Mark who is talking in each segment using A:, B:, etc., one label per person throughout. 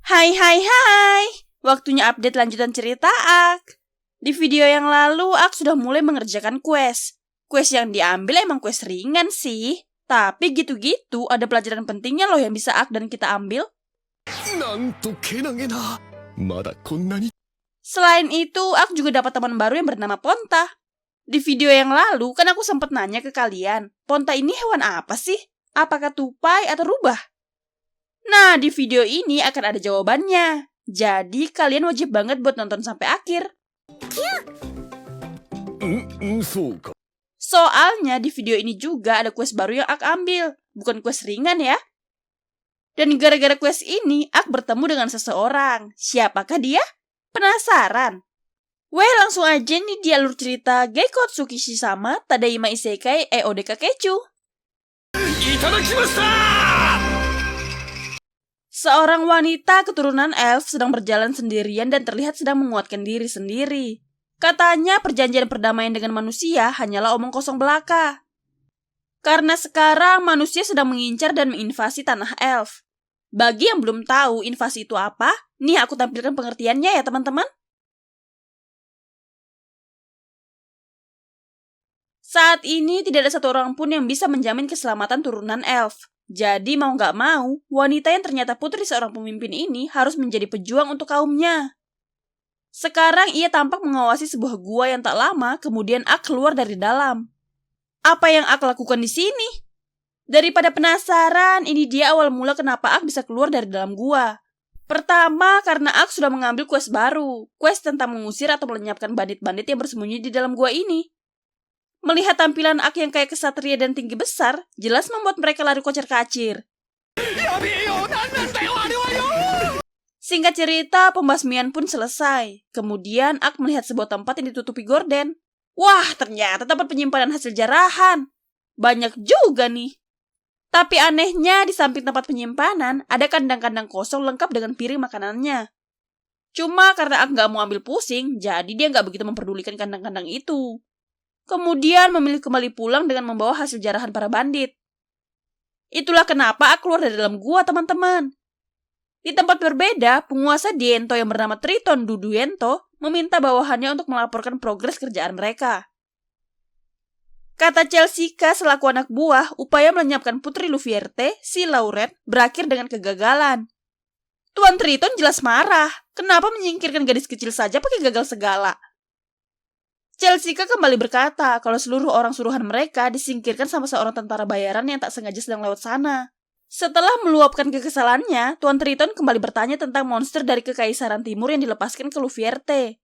A: Hai hai hai, waktunya update lanjutan cerita Ak. Di video yang lalu Ak sudah mulai mengerjakan quest. Quest yang diambil emang quest ringan sih, tapi gitu-gitu ada pelajaran pentingnya loh yang bisa Ak dan kita ambil. Selain itu, Ak juga dapat teman baru yang bernama Ponta. Di video yang lalu kan aku sempat nanya ke kalian, Ponta ini hewan apa sih? Apakah tupai atau rubah? Nah, di video ini akan ada jawabannya. Jadi, kalian wajib banget buat nonton sampai akhir. Soalnya, di video ini juga ada quest baru yang Ak ambil. Bukan quest ringan ya. Dan gara-gara quest ini, Ak bertemu dengan seseorang. Siapakah dia? Penasaran? Weh, langsung aja nih di alur cerita Geikotsu Kishima Tadaima Isekai EOD Kakechu. Itadakimashita! Seorang wanita keturunan elf sedang berjalan sendirian dan terlihat sedang menguatkan diri sendiri. Katanya perjanjian perdamaian dengan manusia hanyalah omong kosong belaka. Karena sekarang manusia sedang mengincar dan menginvasi tanah elf. Bagi yang belum tahu invasi itu apa, nih aku tampilkan pengertiannya ya teman-teman. Saat ini tidak ada satu orang pun yang bisa menjamin keselamatan turunan elf. Jadi mau gak mau, wanita yang ternyata putri seorang pemimpin ini harus menjadi pejuang untuk kaumnya. Sekarang ia tampak mengawasi sebuah gua yang tak lama, kemudian Ak keluar dari dalam. Apa yang Ak lakukan di sini? Daripada penasaran, ini dia awal mula kenapa Ak bisa keluar dari dalam gua. Pertama, karena Ak sudah mengambil quest baru. Quest tentang mengusir atau melenyapkan bandit-bandit yang bersembunyi di dalam gua ini. Melihat tampilan Ak yang kayak kesatria dan tinggi besar, jelas membuat mereka lari kocar-kacir. Singkat cerita, pembasmian pun selesai. Kemudian Ak melihat sebuah tempat yang ditutupi gorden. Wah, ternyata tempat penyimpanan hasil jarahan. Banyak juga nih. Tapi anehnya, di samping tempat penyimpanan, ada kandang-kandang kosong lengkap dengan piring makanannya. Cuma karena Ak gak mau ambil pusing, jadi dia gak begitu memperdulikan kandang-kandang itu. Kemudian memilih kembali pulang dengan membawa hasil jarahan para bandit. Itulah kenapa Ak keluar dari dalam gua, teman-teman. Di tempat berbeda, penguasa Diento yang bernama Triton Duduyento meminta bawahannya untuk melaporkan progres kerjaan mereka. Kata Chelsea selaku anak buah, upaya melenyapkan Putri Lufierte, si Lauret, berakhir dengan kegagalan. Tuan Triton jelas marah. Kenapa menyingkirkan gadis kecil saja pakai gagal segala? Chelsea kembali berkata kalau seluruh orang suruhan mereka disingkirkan sama seorang tentara bayaran yang tak sengaja sedang lewat sana. Setelah meluapkan kekesalannya, Tuan Triton kembali bertanya tentang monster dari Kekaisaran Timur yang dilepaskan ke Lufierte.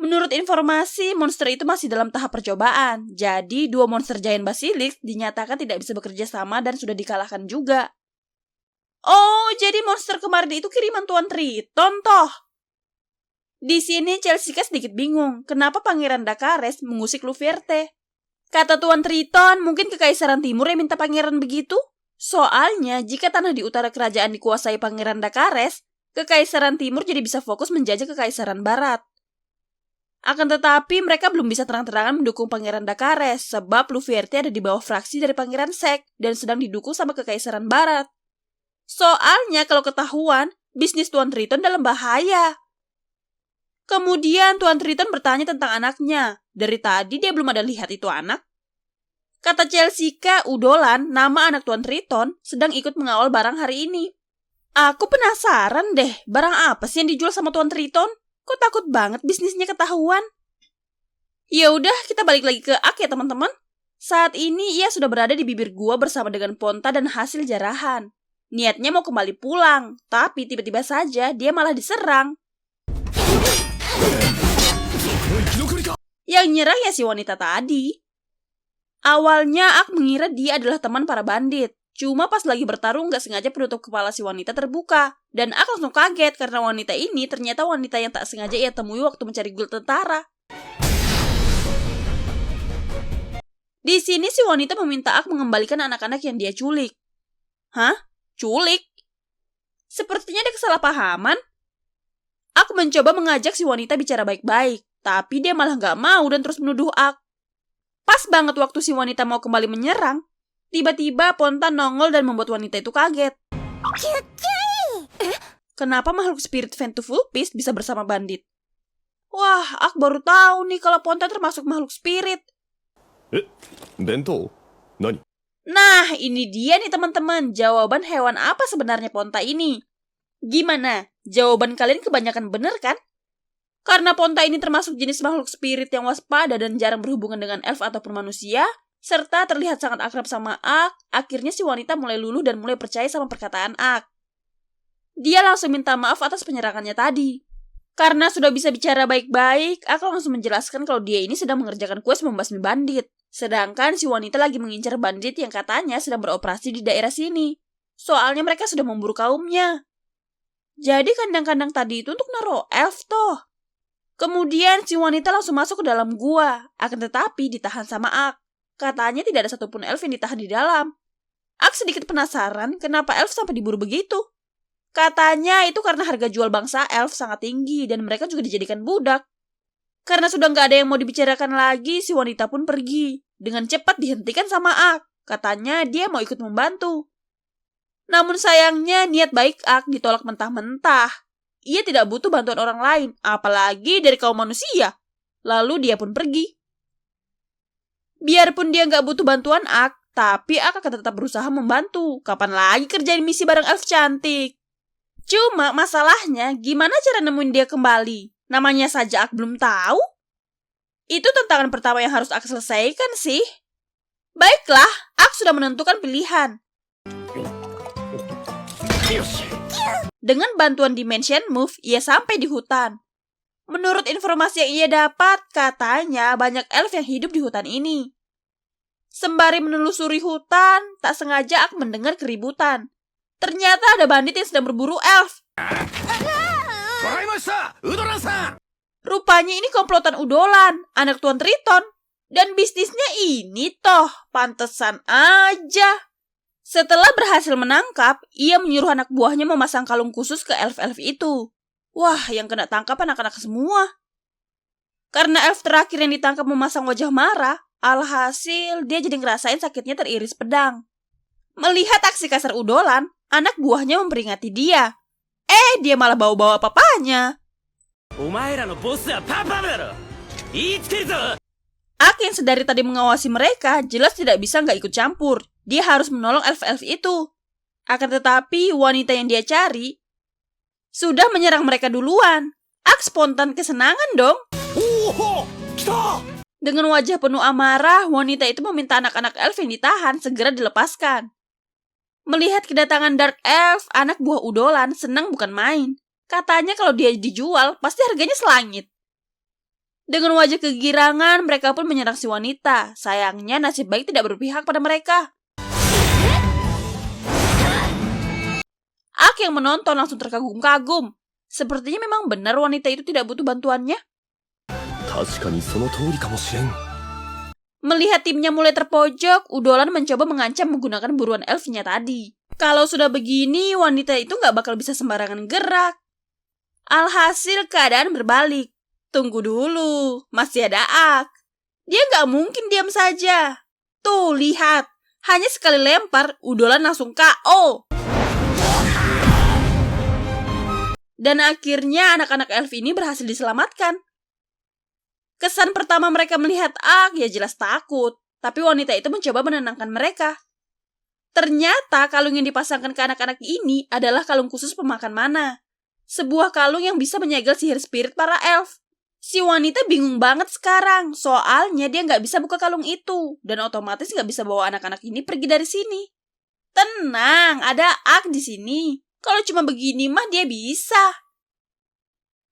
A: Menurut informasi, monster itu masih dalam tahap percobaan. Jadi, 2 monster giant basilisk dinyatakan tidak bisa bekerja sama dan sudah dikalahkan juga. Oh, jadi monster kemarin itu kiriman Tuan Triton toh? Di sini Chelsea sedikit bingung, kenapa Pangeran Dakares mengusik Lufierte. Kata Tuan Triton, mungkin Kekaisaran Timur yang minta pangeran begitu? Soalnya, jika tanah di utara kerajaan dikuasai Pangeran Dakares, Kekaisaran Timur jadi bisa fokus menjajah Kekaisaran Barat. Akan tetapi, mereka belum bisa terang-terangan mendukung Pangeran Dakares, sebab Lufierte ada di bawah fraksi dari Pangeran Sek dan sedang didukung sama Kekaisaran Barat. Soalnya, kalau ketahuan, bisnis Tuan Triton dalam bahaya. Kemudian Tuan Triton bertanya tentang anaknya. Dari tadi dia belum ada lihat itu anak. Kata Chelsea, Udolan, nama anak Tuan Triton, sedang ikut mengawal barang hari ini. Aku penasaran deh, barang apa sih yang dijual sama Tuan Triton? Kok takut banget bisnisnya ketahuan? Ya udah, kita balik lagi ke Ak ya teman-teman. Saat ini ia sudah berada di bibir gua bersama dengan Ponta dan hasil jarahan. Niatnya mau kembali pulang, tapi tiba-tiba saja dia malah diserang. Yang nyerah ya si wanita tadi. Awalnya Ak mengira dia adalah teman para bandit. Cuma pas lagi bertarung gak sengaja penutup kepala si wanita terbuka. Dan Ak langsung kaget karena wanita ini ternyata wanita yang tak sengaja ia temui waktu mencari guild tentara. Di sini si wanita meminta Ak mengembalikan anak-anak yang dia culik. Hah? Culik? Sepertinya ada kesalahpahaman. Ak mencoba mengajak si wanita bicara baik-baik. Tapi dia malah gak mau dan terus menuduh Ak. Pas banget waktu si wanita mau kembali menyerang, tiba-tiba Ponta nongol dan membuat wanita itu kaget. Kenapa makhluk spirit Vengeful Beast bisa bersama bandit? Wah, aku baru tahu nih kalau Ponta termasuk makhluk spirit.
B: Bento? Nani?
A: Nah, ini dia nih teman-teman, jawaban hewan apa sebenarnya Ponta ini. Gimana? Jawaban kalian kebanyakan bener kan? Karena Ponta ini termasuk jenis makhluk spirit yang waspada dan jarang berhubungan dengan elf ataupun manusia, serta terlihat sangat akrab sama Ak, akhirnya si wanita mulai luluh dan mulai percaya sama perkataan Ak. Dia langsung minta maaf atas penyerangannya tadi. Karena sudah bisa bicara baik-baik, Ak langsung menjelaskan kalau dia ini sedang mengerjakan kues membasmi bandit. Sedangkan si wanita lagi mengincar bandit yang katanya sedang beroperasi di daerah sini. Soalnya mereka sudah memburu kaumnya. Jadi kandang-kandang tadi itu untuk naruh elf toh. Kemudian si wanita langsung masuk ke dalam gua, akan tetapi ditahan sama Ak. Katanya tidak ada satupun elf yang ditahan di dalam. Ak sedikit penasaran kenapa elf sampai diburu begitu. Katanya itu karena harga jual bangsa elf sangat tinggi dan mereka juga dijadikan budak. Karena sudah nggak ada yang mau dibicarakan lagi, si wanita pun pergi. Dengan cepat dihentikan sama Ak. Katanya dia mau ikut membantu. Namun sayangnya niat baik Ak ditolak mentah-mentah. Ia tidak butuh bantuan orang lain, apalagi dari kaum manusia. Lalu dia pun pergi. Biarpun dia nggak butuh bantuan Ak, tapi Ak akan tetap berusaha membantu. Kapan lagi kerjain misi bareng elf cantik? Cuma masalahnya gimana cara nemuin dia kembali? Namanya saja Ak belum tahu. Itu tantangan pertama yang harus Ak selesaikan sih. Baiklah, Ak sudah menentukan pilihan. Dengan bantuan Dimension Move, ia sampai di hutan. Menurut informasi yang ia dapat, katanya banyak elf yang hidup di hutan ini. Sembari menelusuri hutan, tak sengaja Ak mendengar keributan. Ternyata ada bandit yang sedang berburu elf. Rupanya ini komplotan Udolan, anak Tuan Triton. Dan bisnisnya ini toh, pantesan aja. Setelah berhasil menangkap, ia menyuruh anak buahnya memasang kalung khusus ke elf-elf itu. Wah, yang kena tangkap anak-anak semua. Karena elf terakhir yang ditangkap memasang wajah marah, alhasil dia jadi ngerasain sakitnya teriris pedang. Melihat aksi kasar Udolan, anak buahnya memperingati dia. Dia malah bawa-bawa papanya. Ak yang sedari tadi mengawasi mereka jelas tidak bisa nggak ikut campur. Dia harus menolong elf-elf itu. Akan tetapi wanita yang dia cari sudah menyerang mereka duluan. Ak spontan kesenangan dong. Dengan wajah penuh amarah, wanita itu meminta anak-anak elf yang ditahan segera dilepaskan. Melihat kedatangan Dark Elf, anak buah Udolan senang bukan main. Katanya kalau dia dijual, pasti harganya selangit. Dengan wajah kegirangan, mereka pun menyerang si wanita. Sayangnya nasib baik tidak berpihak pada mereka. Ak yang menonton langsung terkagum-kagum. Sepertinya memang benar wanita itu tidak butuh bantuannya. Melihat timnya mulai terpojok, Udolan mencoba mengancam menggunakan buruan elfnya tadi. Kalau sudah begini, wanita itu nggak bakal bisa sembarangan gerak. Alhasil keadaan berbalik. Tunggu dulu, masih ada Ak. Dia nggak mungkin diam saja. Tuh, lihat. Hanya sekali lempar, Udolan langsung KO. Dan akhirnya anak-anak elf ini berhasil diselamatkan. Kesan pertama mereka melihat Ak ya jelas takut. Tapi wanita itu mencoba menenangkan mereka. Ternyata kalung yang dipasangkan ke anak-anak ini adalah kalung khusus pemakan mana. Sebuah kalung yang bisa menyegel sihir spirit para elf. Si wanita bingung banget sekarang. Soalnya dia nggak bisa buka kalung itu. Dan otomatis nggak bisa bawa anak-anak ini pergi dari sini. Tenang, ada Ak di sini. Kalau cuma begini mah dia bisa.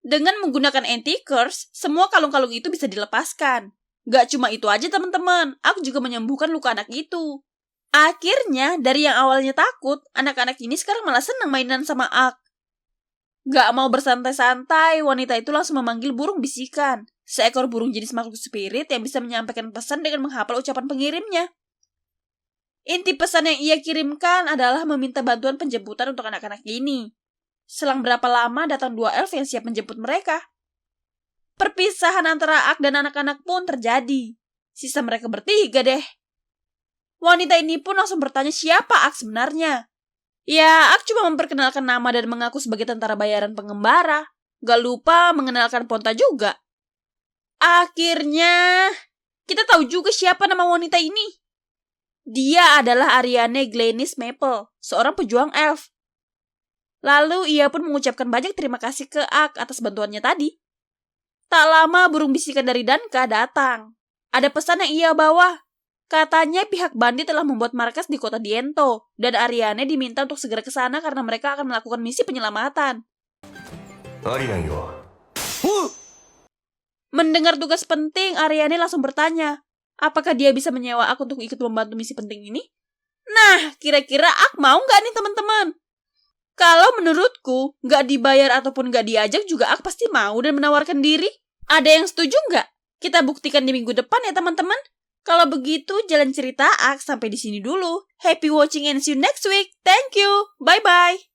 A: Dengan menggunakan anti-curse, semua kalung-kalung itu bisa dilepaskan. Gak cuma itu aja teman-teman, Ak juga menyembuhkan luka anak itu. Akhirnya, dari yang awalnya takut, anak-anak ini sekarang malah senang mainan sama Ak. Gak mau bersantai-santai, wanita itu langsung memanggil burung bisikan. Seekor burung jenis makhluk spirit yang bisa menyampaikan pesan dengan menghafal ucapan pengirimnya. Inti pesan yang ia kirimkan adalah meminta bantuan penjemputan untuk anak-anak ini. Selang berapa lama datang 2 elf yang siap menjemput mereka. Perpisahan antara Ak dan anak-anak pun terjadi. Sisa mereka bertiga deh. Wanita ini pun langsung bertanya siapa Ak sebenarnya. Ya, Ak cuma memperkenalkan nama dan mengaku sebagai tentara bayaran pengembara. Gak lupa mengenalkan Ponta juga. Akhirnya, kita tahu juga siapa nama wanita ini. Dia adalah Ariane Glennis Maple, seorang pejuang elf. Lalu ia pun mengucapkan banyak terima kasih ke Ak atas bantuannya tadi. Tak lama burung bisikan dari Danka datang. Ada pesan yang ia bawa. Katanya pihak bandit telah membuat markas di kota Diento, dan Ariane diminta untuk segera ke sana karena mereka akan melakukan misi penyelamatan. Mendengar tugas penting, Ariane langsung bertanya, apakah dia bisa menyewa Ak untuk ikut membantu misi penting ini? Nah, kira-kira Ak mau nggak nih teman-teman? Kalau menurutku, nggak dibayar ataupun nggak diajak juga Ak pasti mau dan menawarkan diri. Ada yang setuju nggak? Kita buktikan di minggu depan ya teman-teman. Kalau begitu, jalan cerita Ak sampai di sini dulu. Happy watching and see you next week. Thank you. Bye-bye.